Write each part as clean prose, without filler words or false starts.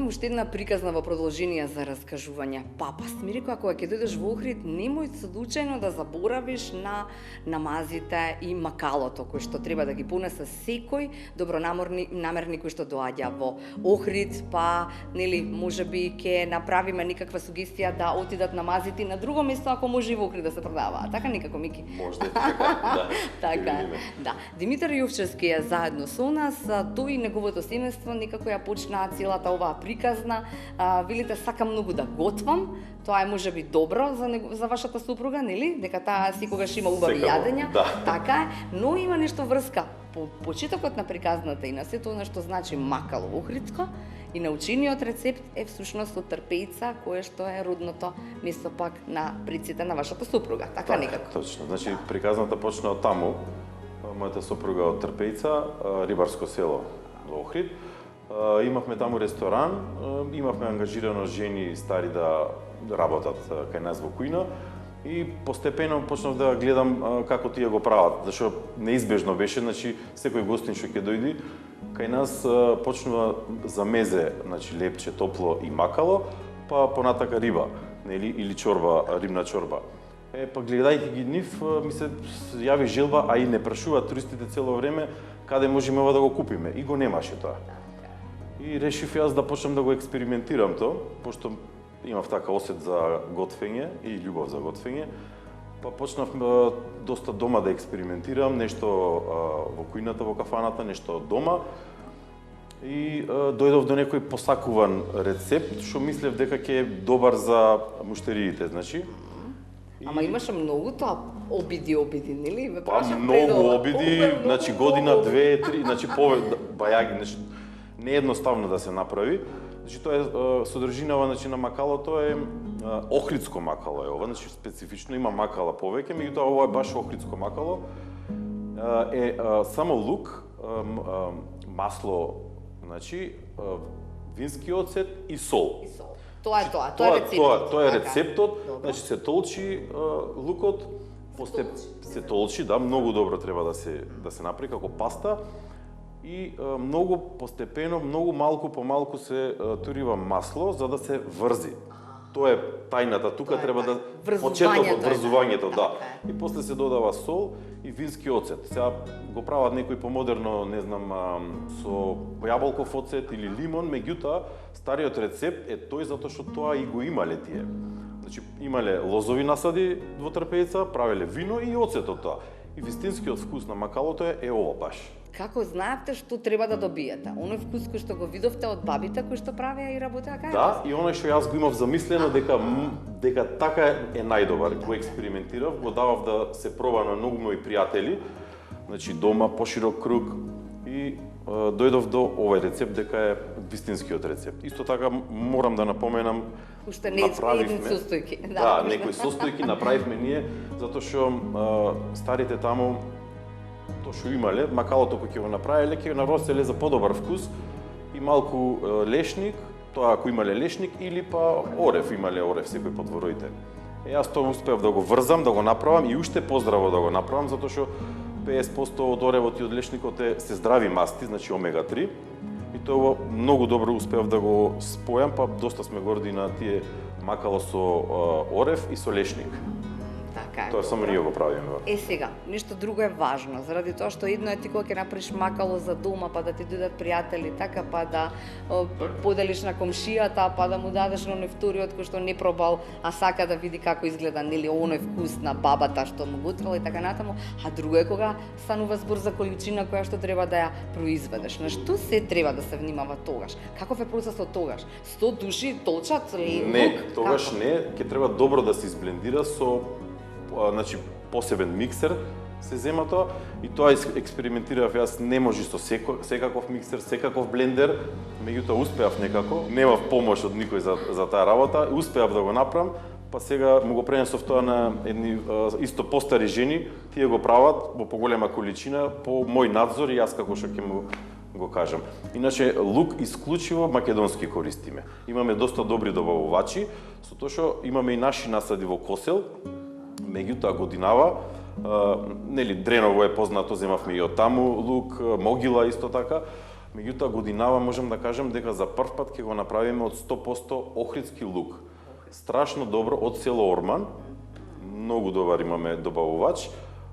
имам уште една приказна во продолжение за раскажување. Папа ми рекоа, кога ќе дојдеш во Охрид, немој случајно да заборавиш на намазите и макалото, кој што треба да ги понесе секој намерни кој што доаѓа во Охрид, па, нели, можеби ќе направиме некаква сугестија да отидат намазите на друго место, ако може и во Охрид да се продаваат. Така некако, Мики? Може така, да. Така, да. Димитар Јовчевски е заедно со нас, тој и неговото семејство некако ја почнаа целата оваа приказна. Велите, сакам многу да готвам, тоа е можеби добро за вашата супруга, нели? Дека таа секогаш има убави јадења, да. така е, но има нешто врска по почетокот на приказната и на сето она што значи макало охридско и научениот рецепт е всушност од трпејца, кое што е родното место пак на предците на вашата супруга, така некако. Точно, значи приказната почна од таму. Мојата супруга од Трпејца, рибарско село во Охрид. Имавме таму ресторан, имавме ангажирано жени стари да работат кај нас во кујна и постепено почнав да гледам како тие го прават, зашто неизбежно беше, значи секој гостин што ќе дојди кај нас почнува за мезе, значи лепче, топло и макало, па понатака риба, нели, или чорба, рибна чорба. Па гледајќи ги нив, ми се јави желба, а и не прашуваат туристите цело време каде можеме ова да го купиме, и го немаше тоа. И решив јас да почнам да го експериментирам тоа, пошто имав така осет за готвење и љубов за готвење, па почнав доста дома да експериментирам, нешто во кујната, во кафаната, нешто дома, и дојдов до некој посакуван рецепт, што мислев дека ќе е добар за муштериите, значи. Ама имаше многу тоа обиди, нели? Па многу обиди, значи година, две, три, значи бајаги, значи не е едноставно да се направи. Значи тоа е содржинава, значи на макалото е охридско макало е ова, значи специфично има макала повеќе, меѓутоа ова е баш охридско макало. Е само лук, масло, значи вински оцет и сол. Тоа е рецептот. Тоа е рецептот, значи се толчи лукот, после се толчи, да, многу добро треба да се направи како паста и многу постепено, многу малку по малку се турива масло за да се врзи. Тоа е тајната, тука треба да врзувањето, да. И после се додава сол и вински оцет. Сега го прават некои помодерно, не знам, со јаболков оцет или лимон, меѓутоа стариот рецепт е тој затоа што тоа и го имале тие. Значи имале лозови насади во Трпејца, правеле вино и оцет од тоа. И вистинскиот вкус на макалото е ова баш. Како знаевте што треба да добиете? Оној вкус кој што го видовте од бабите кои што правеа и работеа кај вас? Да, и оној што јас го имав замислено дека така е најдобар. Го експериментирав, го давав да се проба на многу мои пријатели, значи дома, поширок круг, и дојдов до овој рецепт дека е вистинскиот рецепт. Исто така морам да напоменам, уште не еден состојки. Да, некои состојки направивме ние, затоа што старите таму тоа што имале, макалото кој ќе го направиле, ќе го нароселе за подобар вкус и малку лешник, тоа ако имале лешник, или па орев, имале орев секој под двороите. Јас тоа успеав да го врзам, да го направам и уште поздраво да го направам, затоа што 50% од оревот и од лешникот се здрави масти, значи омега-3. И тоа многу добро успеав да го спојам, па доста сме горди на тие макало со орев и со лешник. Така е. Тоа само ние го правиме. Сега, нешто друго е важно, заради тоа што едно е ти кога ќе направиш макало за дома, па да ти дојдат пријатели, така, па да поделиш на комшијата, па да му дадеш на оној вториот кој што не пробал, а сака да види како изгледа, нели, оној вкус на бабата што му готвила и така натаму, а друго е кога станува збор за количина која што треба да ја произведеш. На што се треба да се внимава тогаш? Каков е процесот тогаш? 100 души толчат лук? Не, тогаш не, ќе треба добро да се изблендира со значи посебен миксер се зема тоа и тоа експериментирав јас, не може со секаков миксер, секаков блендер, меѓутоа успеав некако, немав помош од никој за таа работа, успеав да го направам, па сега му го пренесов тоа на едни исто постари жени, тие го прават во поголема количина по мој надзор и јас како што ќе му го кажам. Иначе лук исклучиво македонски користиме. Имаме доста добри добавувачи, со тоа што имаме и наши насади во Косел. Меѓутоа годинава, нели Дреново е познато, земавме и од таму лук, Могила исто така. Меѓутоа годинава можам да кажам дека за прв пат ќе го направиме од 100% охридски лук. Страшно добро од село Орман. Многу добар имаме добавувач.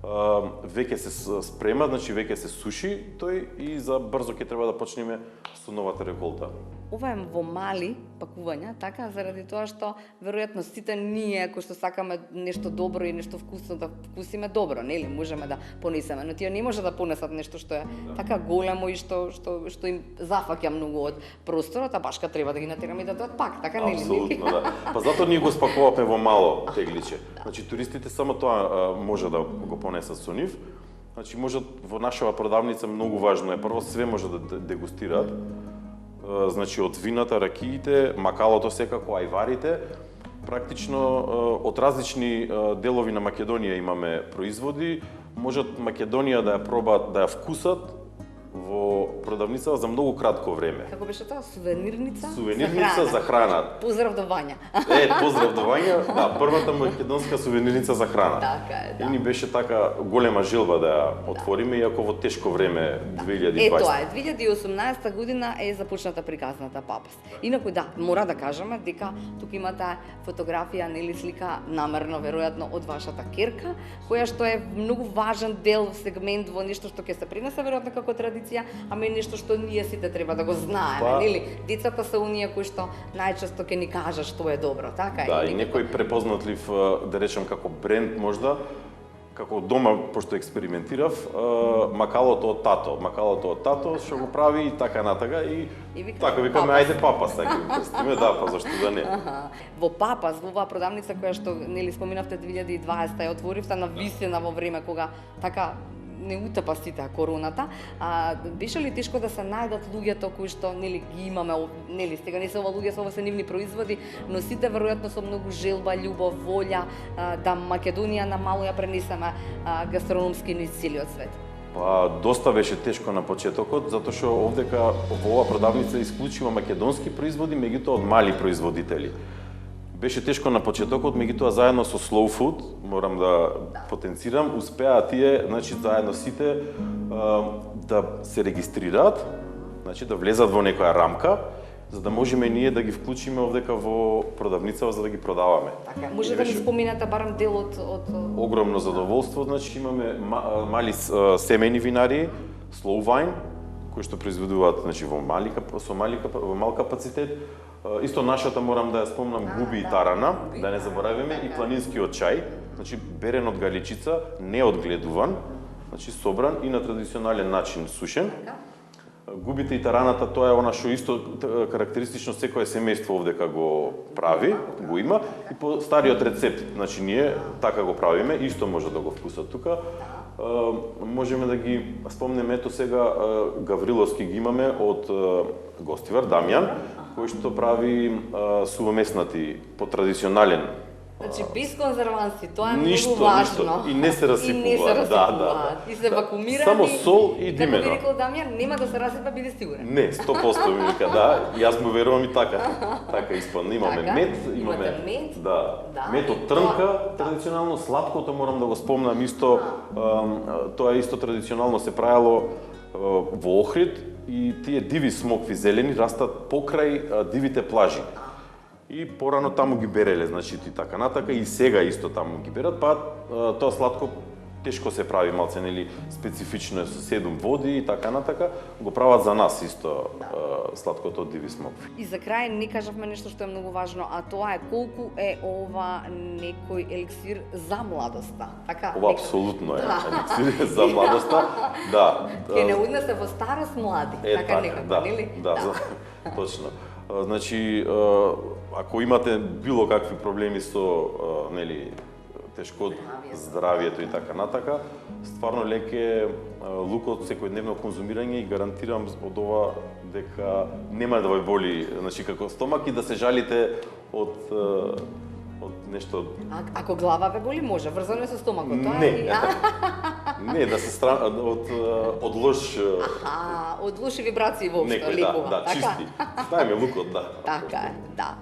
Веќе се спрема, значи веќе се суши тој и за брзо ќе треба да почнеме со новата реколта. Ова е во мали пакувања, така, заради тоа што веројатно сите ние кои што сакаме нешто добро и нешто вкусно да вкусиме добро, нели, можеме да понесеме, но тие не може да понесат нешто што е така големо и што им зафаќа многу од просторот, а башка треба да ги натераме да дојдат пак, така нели? Апсолутно, да. Па затоа ние го спакувавме во мало тегличе. Значи туристите само тоа може да го понесат со нив. Значи можат во нашава продавница многу важно е, прво све може да дегустираат. Значи од вината, ракиите, макалото секако, ајварите, практично од различни делови на Македонија имаме производи, можат Македонија да ја пробаат, да ја вкусат во продавница за многу кратко време. Како беше тоа? Сувенирница? Сувенирница за храна. Поздрав до Вања. Поздрав до Вања, да, првата македонска сувенирница за храна. Така е, да. И ни беше така голема желба да ја отвориме, иако во тешко време 2020. Тоа е, 2018 година е започната приказната папас. Инаку да, мора да кажеме дека тука имате фотографија, нели слика намерно веројатно од вашата керка, која што е многу важен дел, сегмент во нешто што ќе се пренесе веројатно како традиција, ама и нешто што ние сите треба да го знаеме, нели? Децата се оние кои што најчесто ќе ни кажат што е добро, така е. Да, и некој препознатлив, да речем како бренд можда, како дома, пошто експериментирав, макалото од тато. Макалото од тато што го прави и така натака и така викаме ајде папас, така ги крстиме, да, па зашто да не. Во Папас, во оваа продавница која што нели споминавте 2020 ја отворивте на вистина во време кога така не утепа сите короната, беше ли тешко да се најдат луѓето кои што нели ги имаме, нели сега не се ова луѓе, се ова се нивни производи, но сите веројатно со многу желба, љубов, волја да Македонија на мало ја пренесеме гастрономски низ целиот свет. Па доста беше тешко на почетокот, затоа што овдека во оваа продавница исклучиво македонски производи, меѓутоа од мали производители. Беше тешко на почетокот, меѓутоа заедно со Slow Food, морам да потенцирам, успеа тие, значи заедно сите да се регистрираат, значи да влезат во некоја рамка, за да можеме ние да ги вклучиме овдека во продавницава за да ги продаваме. Така, може да ни споминете барем дел од огромно задоволство, значи имаме мали семејни винари, Slow Wine, кои што произведуваат значи во мал капацитет. Исто нашата морам да ја спомнам Губи и Тарана, да не заборавиме, и планинскиот чај, значи берен од галичица, не одгледуван, значи собран и на традиционален начин сушен. Губите и тараната, тоа е она што исто карактеристично секое семејство овдека го прави, го има, и по стариот рецепт, значи ние така го правиме, исто може да го вкусат тука. Можеме да ги спомнеме, ето сега Гавриловски ги имаме од гостивар Дамјан, кој што прави сувомеснати по традиционален. Значи без конзерванси, тоа е многу важно. И не се расипуваат. Да. И се вакуумирани. Само сол и димено. Како би рекол Дамјан, нема да се расипа, биде сигурен. Не, 100% ми вика, да. И јас му верувам и така. Така испадна. Имаме мед, имаме мед, мед од трнка, традиционално сладкото морам да го спомнам исто, тоа исто традиционално се правело во Охрид и тие диви смокви зелени растат покрај дивите плажи. И порано таму ги береле, значи и така натака, и сега исто таму ги берат, па тоа сладко тешко се прави малце, нели, специфично е со 7 води и така натака, го прават за нас исто сладкото од диви смокви. И за крај не кажавме нешто што е многу важно, а тоа е колку е ова некој еликсир за младоста. Така, ова апсолутно е еликсир за младоста. Да. Ке не однесе во старост млади, така некако, нели? Да, точно. Значи, ако имате било какви проблеми со, нели, тешко здравието и така натака, стварно лек е лукот секојдневно конзумирање и гарантирам од ова дека нема да ве боли, значи како стомак и да се жалите од нешто. Ако глава ве боли, може, врзано е со стомакот, тоа е. Не, да се од лош... од лоши вибрации воопшто, лекува. Да, чисти. Знаеме лукот, да. Така е, да.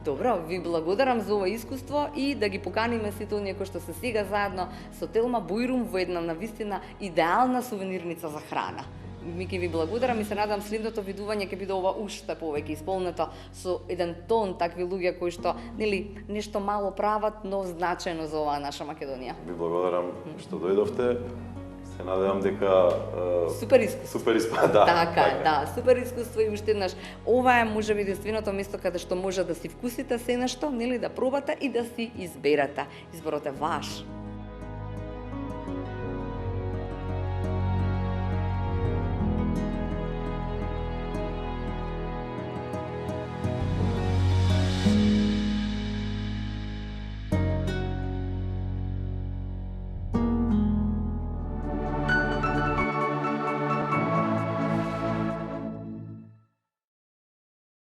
Добро, ви благодарам за ова искуство и да ги поканиме сите оние кои што се сега заедно со Телма Бојрум во една навистина идеална сувенирница за храна. ми ќе ви благодарам и се надам следното видување ќе биде ова уште повеќе исполнето со еден тон такви луѓе кои што нели нешто мало прават, но значајно за оваа наша Македонија. Ви благодарам што дојдовте. Се надевам дека Супер искуство. Да. Така, супер искуство и уште еднаш. Ова е можеби единственото место каде што може да си вкусите се нешто, нели да пробате и да си изберете. Изборот е ваш.